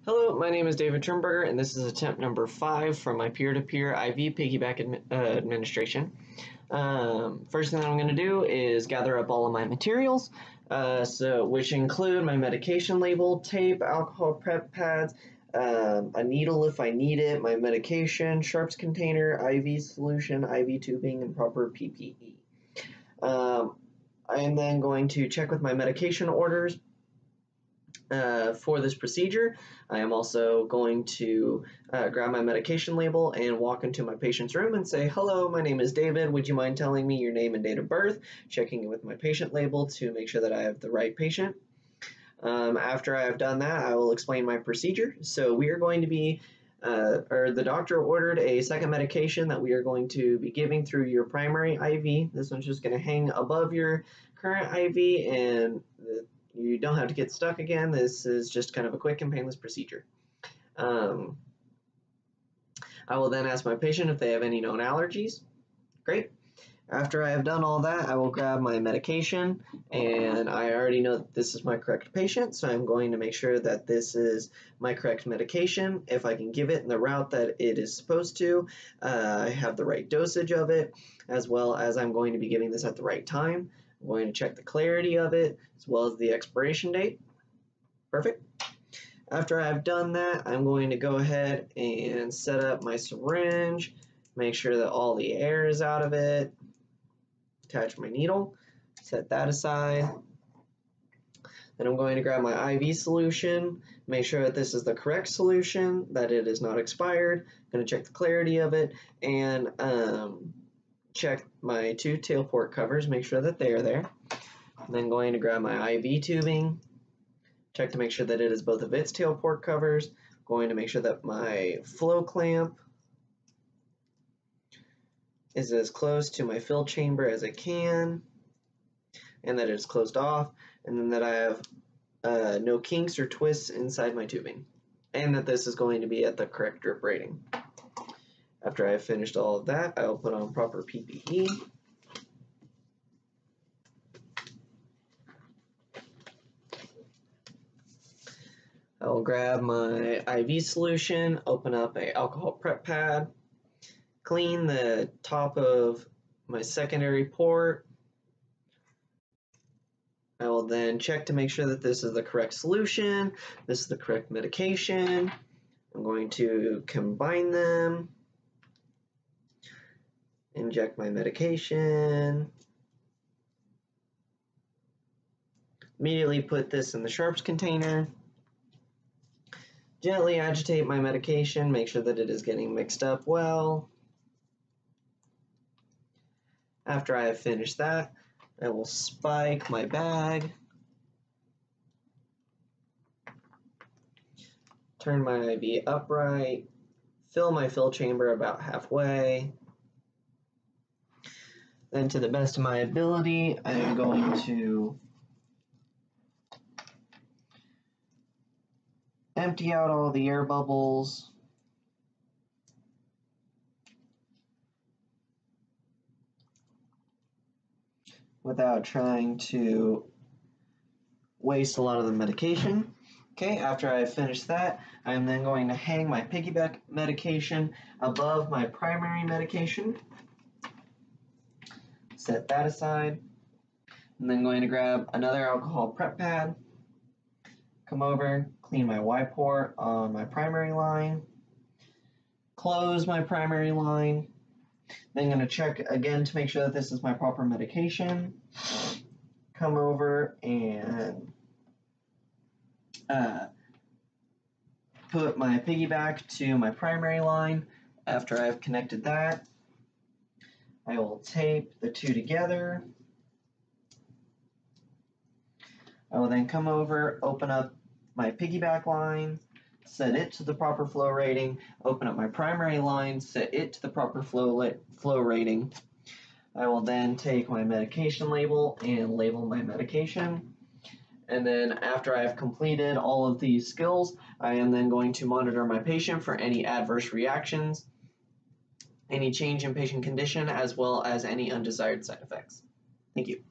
Hello, my name is David Turnberger, and this is attempt number 5 from my peer-to-peer IV piggyback administration. First thing that I'm going to do is gather up all of my materials, which include my medication label, tape, alcohol prep pads, a needle if I need it, my medication, sharps container, IV solution, IV tubing, and proper PPE. I am then going to check with my medication orders for this procedure. I am also going to grab my medication label and walk into my patient's room and say, "Hello, my name is David. Would you mind telling me your name and date of birth?" Checking it with my patient label to make sure that I have the right patient. After I have done that, I will explain my procedure. So we are going to be, the doctor ordered a second medication that we are going to be giving through your primary IV. This one's just going to hang above your current IV, and you don't have to get stuck again. This is just kind of a quick and painless procedure. I will then ask my patient if they have any known allergies. Great. After I have done all that, I will grab my medication, and I already know that this is my correct patient, so I'm going to make sure that this is my correct medication. If I can give it in the route that it is supposed to, I have the right dosage of it, as well as I'm going to be giving this at the right time. I'm going to check the clarity of it, as well as the expiration date. Perfect. After I've done that, I'm going to go ahead and set up my syringe, make sure that all the air is out of it, attach my needle, set that aside. Then I'm going to grab my IV solution, make sure that this is the correct solution, that it is not expired. I'm going to check the clarity of it, and check my 2 tail port covers, make sure that they are there. I'm then going to grab my IV tubing, check to make sure that it is both of its tail port covers. I'm going to make sure that my flow clamp is as close to my fill chamber as it can, and that it's closed off, and then that I have no kinks or twists inside my tubing, and that this is going to be at the correct drip rating. After I have finished all of that, I will put on proper PPE. I will grab my IV solution, open up an alcohol prep pad, clean the top of my secondary port. I will then check to make sure that this is the correct solution, this is the correct medication. I'm going to combine them, inject my medication, immediately put this in the sharps container, gently agitate my medication, make sure that it is getting mixed up well. After I have finished that, I will spike my bag, turn my IV upright, fill my fill chamber about halfway. Then, to the best of my ability, I am going to empty out all the air bubbles, without trying to waste a lot of the medication. Okay, after I've finished that, I'm then going to hang my piggyback medication above my primary medication. Set that aside. I'm then going to grab another alcohol prep pad, come over, clean my Y port on my primary line, close my primary line. Then I'm going to check again to make sure that this is my proper medication. Come over and put my piggyback to my primary line. After I've connected that, I will tape the 2 together. I will then come over, open up my piggyback line, set it to the proper flow rating, open up my primary line, set it to the proper flow rating. I will then take my medication label and label my medication. And then after I have completed all of these skills, I am then going to monitor my patient for any adverse reactions, any change in patient condition, as well as any undesired side effects. Thank you.